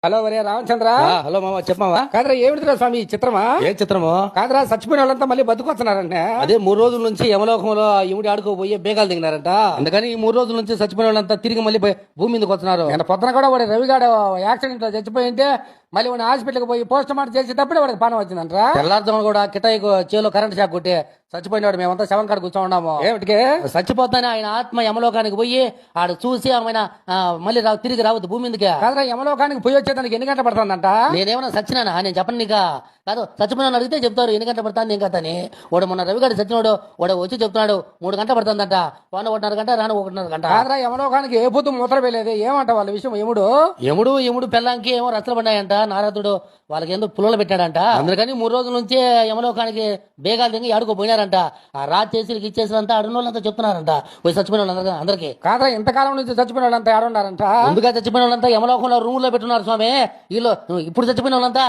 Hello వరే Ramachandra. Hello మామ చెప్పమావా. కాదరా ఏమిటిరా స్వామి ఈ చిత్రమా? ఏ చిత్రము? కాదరా చచ్చిపోయిన వాళ్ళంతా మళ్ళీ బతుకొస్తున్నారంటే. అదే 3 రోజుల నుంచి యమలోకంలో ఇముడి ఆడుకోపోయి బేగాలు దిగినారంట. అందుకని ఈ 3 రోజుల నుంచి చచ్చిపోయిన వాళ్ళంతా తిరిగి మళ్ళీ భూమి మీదకి వస్తున్నారు. నిన్న పొద్దున కూడా వాడు రవిగాడు యాక్సిడెంట్ లో చచ్చిపోయింటే మళ్ళీ వాడిని హాస్పిటల్కి పోయి పోస్ట్ మార్టం చేసేటప్పుడే వాడికి పానం వచ్చిందంటరా. తెల్లారుజామున కూడా కిటాయి చేలో కరెంట్ షాక్ కొట్టి చచ్చిపోయినాడు. మేమంతా శవం కాడ కూర్చో ఉన్నాము. ఏమిటికే చచ్చిపోతానే ఆయన ఆత్మ యమలోకానికి పోయి ఆడ చూసి ఆమె మళ్ళీ తిరిగి రావద్దు భూమి మీదకి. కాదరా యమలోకానికి పోయి వచ్చేదానికి ఎన్ని గంటలు పడుతుందంట? నేనేమన్నా సచ్చినానా? నేను చెప్పను నీకా. కాదు చచ్చిపోయిన అడిగితే చెప్తారు ఎన్ని గంటలు పడుతుంది ఏం కథని. వాడు మొన్న రవిగాడు చచ్చినాడు, వాడు వచ్చి చెప్తున్నాడు 3 గంటలు పడుతుందంట. వాడు 1.5 గంట, రాను 1.5 గంట. కాదరా యమలోకానికి ఏ పొద్దు మూత్ర వేయలేదు. ఏమంట వాళ్ళ విషయం? ఎముడు పెళ్ళాంకి ఏమో రచ్చలు పడ్డాయంట. నారదుడు వాళ్ళకి ఎందుకు పుల్లలు పెట్టాడంట. అందుకని 3 రోజుల నుంచే యమలోకానికి బేగాలు దిగి ఆడుకోపోయినారంట. ఆ రాత్రి చేసి ఇచ్చేసినంత అడిగిన వాళ్ళంతా చెప్తున్నారంట పోయి చచ్చిపోయిన వాళ్ళందరూ అందరికి. కాదరా ఇంతకాలం నుంచి చచ్చిపోయిన వాళ్ళంతా ఏడున్నారంట? ముందుగా చచ్చిపోయిన వాళ్ళంతా యమలోకంలో రూమ్ లో పెట్టున్నారు స్వామి. వీళ్ళు ఇప్పుడు చచ్చిపోయిన వాళ్ళంతా